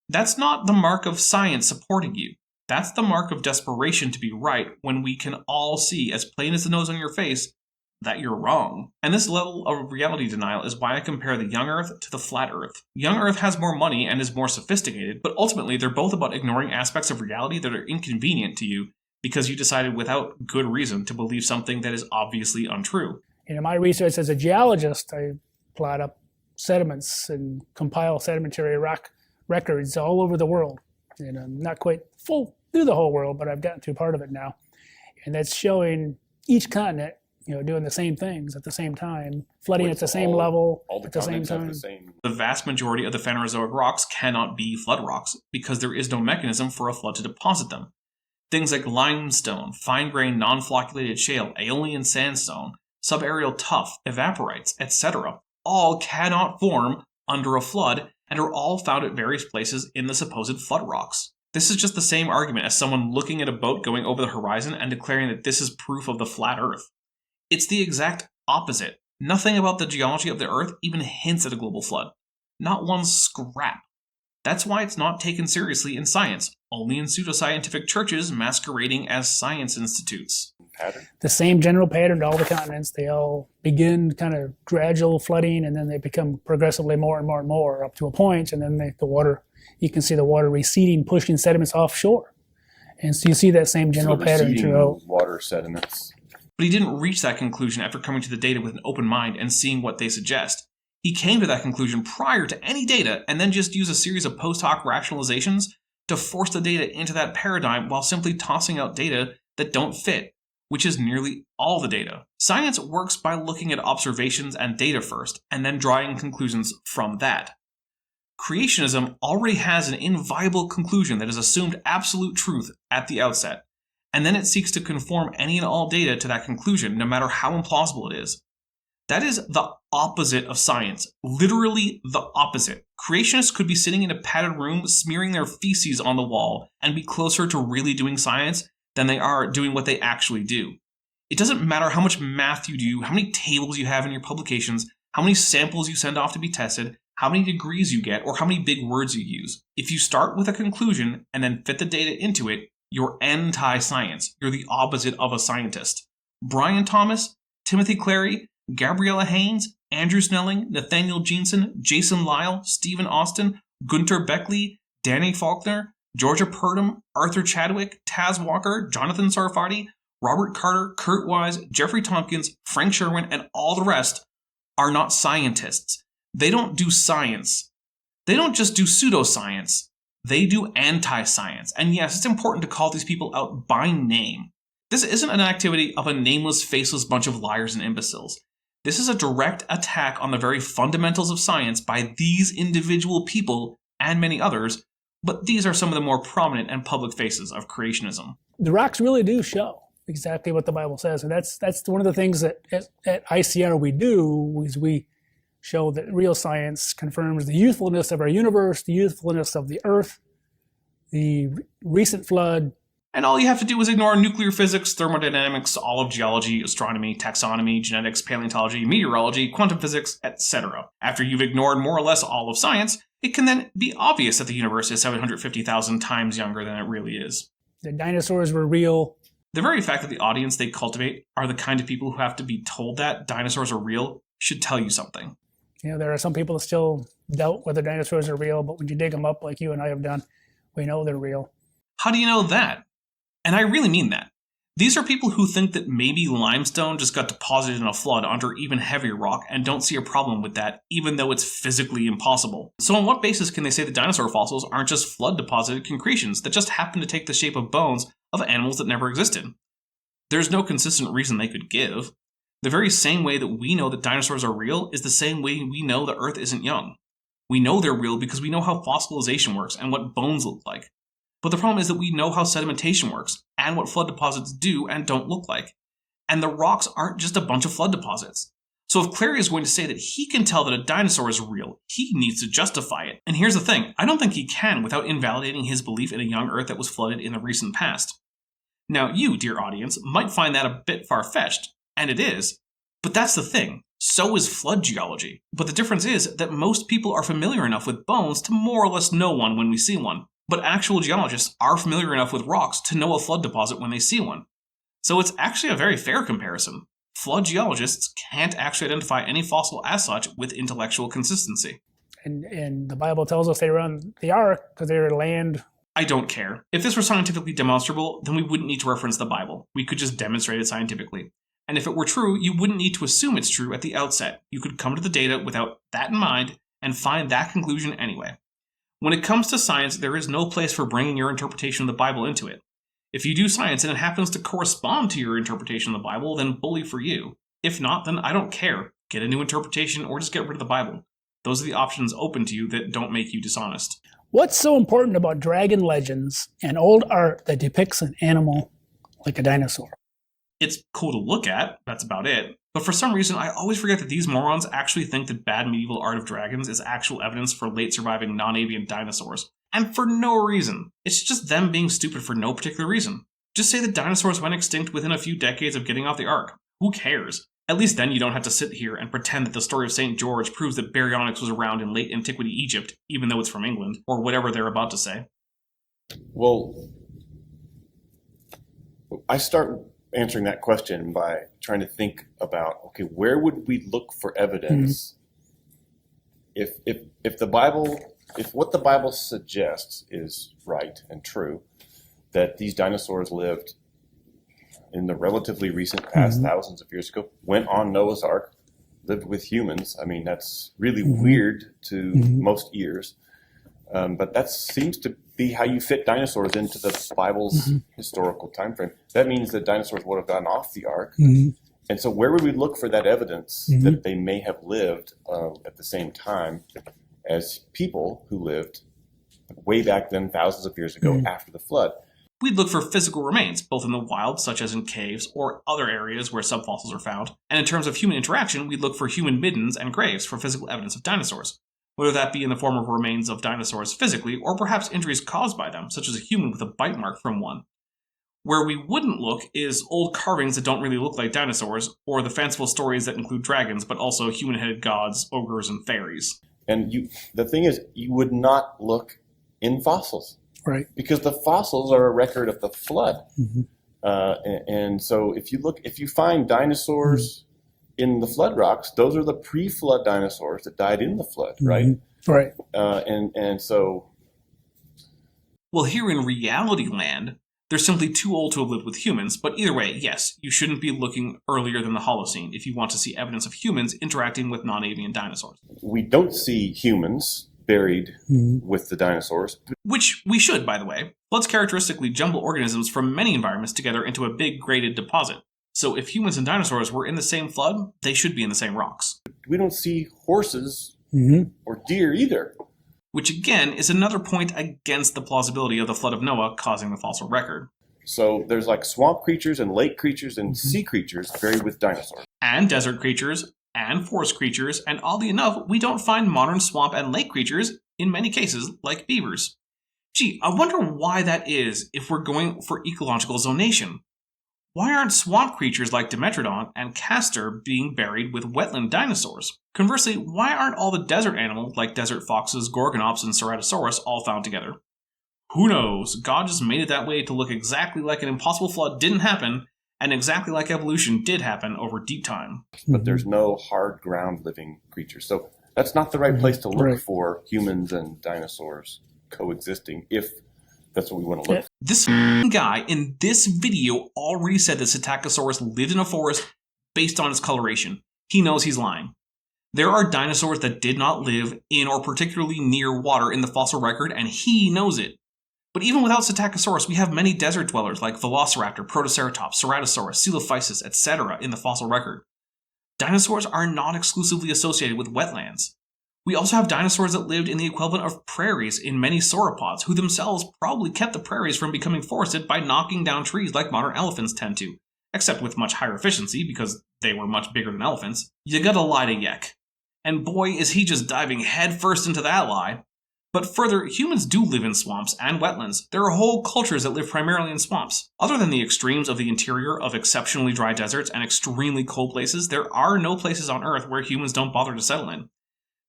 That's not the mark of science supporting you. That's the mark of desperation to be right when we can all see, as plain as the nose on your face, that you're wrong. And this level of reality denial is why I compare the young Earth to the flat Earth. Young Earth has more money and is more sophisticated, but ultimately they're both about ignoring aspects of reality that are inconvenient to you because you decided without good reason to believe something that is obviously untrue. In my research as a geologist, I plot up sediments and compile sedimentary rock records all over the world. And I'm not quite full through the whole world, but I've gotten to part of it now. And that's showing each continent, doing the same things at the same time, flooding at the same level at the same time. The vast majority of the Phanerozoic rocks cannot be flood rocks because there is no mechanism for a flood to deposit them. Things like limestone, fine-grained non-flocculated shale, aeolian sandstone, subaerial tuff, evaporites, etc. all cannot form under a flood and are all found at various places in the supposed flood rocks. This is just the same argument as someone looking at a boat going over the horizon and declaring that this is proof of the flat Earth. It's the exact opposite. Nothing about the geology of the Earth even hints at a global flood. Not one scrap. That's why it's not taken seriously in science, only in pseudoscientific churches masquerading as science institutes. Pattern? The same general pattern to all the continents. They all begin kind of gradual flooding, and then they become progressively more and more and more up to a point, and then the water, you can see the water receding, pushing sediments offshore. And so you see that same general pattern receding throughout. water sediments. But he didn't reach that conclusion after coming to the data with an open mind and seeing what they suggest. He came to that conclusion prior to any data and then just used a series of post hoc rationalizations to force the data into that paradigm while simply tossing out data that don't fit, which is nearly all the data. Science works by looking at observations and data first, and then drawing conclusions from that. Creationism already has an inviolable conclusion that is assumed absolute truth at the outset, and then it seeks to conform any and all data to that conclusion, no matter how implausible it is. That is the opposite of science. Literally the opposite. Creationists could be sitting in a padded room smearing their feces on the wall and be closer to really doing science than they are doing what they actually do. It doesn't matter how much math you do, how many tables you have in your publications, how many samples you send off to be tested, how many degrees you get, or how many big words you use. If you start with a conclusion and then fit the data into it, you're anti-science. You're the opposite of a scientist. Brian Thomas, Timothy Clary, Gabriella Haynes, Andrew Snelling, Nathaniel Jeanson, Jason Lyle, Stephen Austin, Gunter Beckley, Danny Faulkner, Georgia Purdom, Arthur Chadwick, Taz Walker, Jonathan Sarfati, Robert Carter, Kurt Wise, Jeffrey Tompkins, Frank Sherwin, and all the rest are not scientists. They don't do science. They don't just do pseudoscience. They do anti-science. And yes, it's important to call these people out by name. This isn't an activity of a nameless, faceless bunch of liars and imbeciles. This is a direct attack on the very fundamentals of science by these individual people and many others, but these are some of the more prominent and public faces of creationism. The rocks really do show exactly what the Bible says, and that's one of the things that at ICR we do is we show that real science confirms the youthfulness of our universe, the youthfulness of the earth, the recent flood. And all you have to do is ignore nuclear physics, thermodynamics, all of geology, astronomy, taxonomy, genetics, paleontology, meteorology, quantum physics, etc. After you've ignored more or less all of science, it can then be obvious that the universe is 750,000 times younger than it really is. The dinosaurs were real. The very fact that the audience they cultivate are the kind of people who have to be told that dinosaurs are real should tell you something. You know, there are some people that still doubt whether dinosaurs are real, but when you dig them up like you and I have done, we know they're real. How do you know that? And I really mean that. These are people who think that maybe limestone just got deposited in a flood onto even heavier rock and don't see a problem with that, even though it's physically impossible. So on what basis can they say that dinosaur fossils aren't just flood-deposited concretions that just happen to take the shape of bones of animals that never existed? There's no consistent reason they could give. The very same way that we know that dinosaurs are real is the same way we know the Earth isn't young. We know they're real because we know how fossilization works and what bones look like. But the problem is that we know how sedimentation works and what flood deposits do and don't look like. And the rocks aren't just a bunch of flood deposits. So if Clary is going to say that he can tell that a dinosaur is real, he needs to justify it. And here's the thing, I don't think he can without invalidating his belief in a young Earth that was flooded in the recent past. Now you, dear audience, might find that a bit far-fetched, and it is. But that's the thing, so is flood geology. But the difference is that most people are familiar enough with bones to more or less know one when we see one. But actual geologists are familiar enough with rocks to know a flood deposit when they see one. So it's actually a very fair comparison. Flood geologists can't actually identify any fossil as such with intellectual consistency. And the Bible tells us they were on the ark because they were land. I don't care. If this were scientifically demonstrable, then we wouldn't need to reference the Bible. We could just demonstrate it scientifically. And if it were true, you wouldn't need to assume it's true at the outset. You could come to the data without that in mind and find that conclusion anyway. When it comes to science, there is no place for bringing your interpretation of the Bible into it. If you do science and it happens to correspond to your interpretation of the Bible, then bully for you. If not, then I don't care. Get a new interpretation or just get rid of the Bible. Those are the options open to you that don't make you dishonest. What's so important about dragon legends and old art that depicts an animal like a dinosaur? It's cool to look at, that's about it. But for some reason, I always forget that these morons actually think that bad medieval art of dragons is actual evidence for late surviving non-avian dinosaurs. And for no reason. It's just them being stupid for no particular reason. Just say that dinosaurs went extinct within a few decades of getting off the ark. Who cares? At least then you don't have to sit here and pretend that the story of St. George proves that baryonyx was around in late antiquity Egypt, even though it's from England, or whatever they're about to say. Well, I start answering that question by trying to think about, okay, where would we look for evidence if the Bible, if what the Bible suggests is right and true, that these dinosaurs lived in the relatively recent past, thousands of years ago, went on Noah's Ark, lived with humans. I mean, that's really weird to most ears. But that seems to be how you fit dinosaurs into the Bible's historical time frame. That means that dinosaurs would have gone off the ark. And so where would we look for that evidence that they may have lived at the same time as people who lived way back then, thousands of years ago, after the flood? We'd look for physical remains, both in the wild, such as in caves, or other areas where subfossils are found. And in terms of human interaction, we'd look for human middens and graves for physical evidence of dinosaurs, whether that be in the form of remains of dinosaurs physically, or perhaps injuries caused by them, such as a human with a bite mark from one. Where we wouldn't look is old carvings that don't really look like dinosaurs, or the fanciful stories that include dragons, but also human-headed gods, ogres, and fairies. And the thing is, you would not look in fossils. Right. Because the fossils are a record of the flood. And so if you find dinosaurs in the flood rocks, those are the pre-flood dinosaurs that died in the flood, right? Right. And so... Well, here in reality land, they're simply too old to have lived with humans, but either way, yes, you shouldn't be looking earlier than the Holocene if you want to see evidence of humans interacting with non-avian dinosaurs. We don't see humans buried with the dinosaurs. Which we should, by the way. Floods characteristically jumble organisms from many environments together into a big graded deposit. So if humans and dinosaurs were in the same flood, they should be in the same rocks. We don't see horses or deer either. Which again is another point against the plausibility of the flood of Noah causing the fossil record. So there's like swamp creatures and lake creatures and sea creatures buried with dinosaurs. And desert creatures, and forest creatures, and oddly enough, we don't find modern swamp and lake creatures, in many cases, like beavers. Gee, I wonder why that is if we're going for ecological zonation. Why aren't swamp creatures like Dimetrodon and Castor being buried with wetland dinosaurs? Conversely, why aren't all the desert animals like desert foxes, Gorgonops, and Ceratosaurus all found together? Who knows? God just made it that way to look exactly like an impossible flood didn't happen, and exactly like evolution did happen over deep time. But there's no hard ground living creatures. So that's not the right place to look for humans and dinosaurs coexisting, if that's what we want to look for. This guy in this video already said that Psittacosaurus lived in a forest based on its coloration. He knows he's lying. There are dinosaurs that did not live in or particularly near water in the fossil record, and he knows it. But even without Psittacosaurus, we have many desert dwellers like Velociraptor, Protoceratops, Ceratosaurus, Coelophysis, etc. in the fossil record. Dinosaurs are not exclusively associated with wetlands. We also have dinosaurs that lived in the equivalent of prairies in many sauropods, who themselves probably kept the prairies from becoming forested by knocking down trees like modern elephants tend to, except with much higher efficiency because they were much bigger than elephants. You gotta lie to Yek. And boy, is he just diving headfirst into that lie. But further, humans do live in swamps and wetlands. There are whole cultures that live primarily in swamps. Other than the extremes of the interior of exceptionally dry deserts and extremely cold places, there are no places on Earth where humans don't bother to settle in.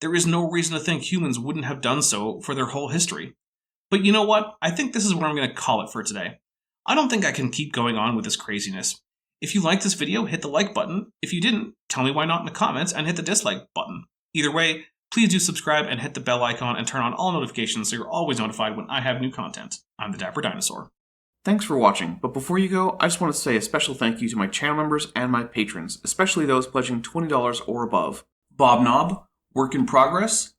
There is no reason to think humans wouldn't have done so for their whole history. But you know what? I think this is where I'm going to call it for today. I don't think I can keep going on with this craziness. If you liked this video, hit the like button. If you didn't, tell me why not in the comments and hit the dislike button. Either way, please do subscribe and hit the bell icon and turn on all notifications so you're always notified when I have new content. I'm the Dapper Dinosaur. Thanks for watching, but before you go, I just want to say a special thank you to my channel members and my patrons, especially those pledging $20 or above. Bob Knob, Work in Progress,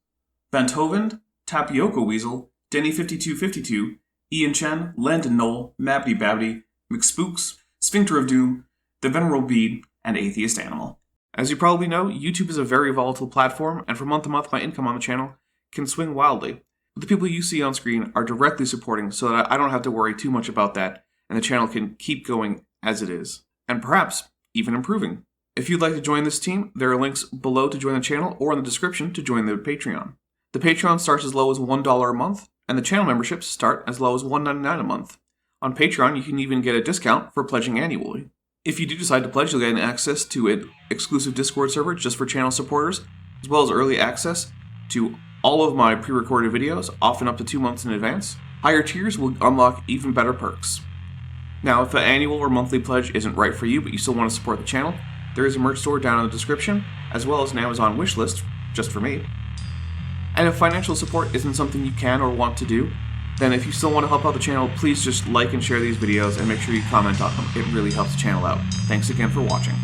Benthoven, Tapioca Weasel, Denny5252, Ian Chen, Landon Knoll, Mabdy Babdy, McSpooks, Sphincter of Doom, The Venerable Bede, and Atheist Animal. As you probably know, YouTube is a very volatile platform, and from month to month my income on the channel can swing wildly. But the people you see on screen are directly supporting so that I don't have to worry too much about that, and the channel can keep going as it is, and perhaps even improving. If you'd like to join this team, there are links below to join the channel or in the description to join the Patreon. The Patreon starts as low as $1 a month, and the channel memberships start as low as $1.99 a month. On Patreon, you can even get a discount for pledging annually. If you do decide to pledge, you'll gain access to an exclusive Discord server just for channel supporters, as well as early access to all of my pre-recorded videos, often up to 2 months in advance. Higher tiers will unlock even better perks. Now, if an annual or monthly pledge isn't right for you, but you still want to support the channel, there is a merch store down in the description, as well as an Amazon wishlist, just for me. And if financial support isn't something you can or want to do, then if you still want to help out the channel, please just like and share these videos and make sure you comment on them. It really helps the channel out. Thanks again for watching.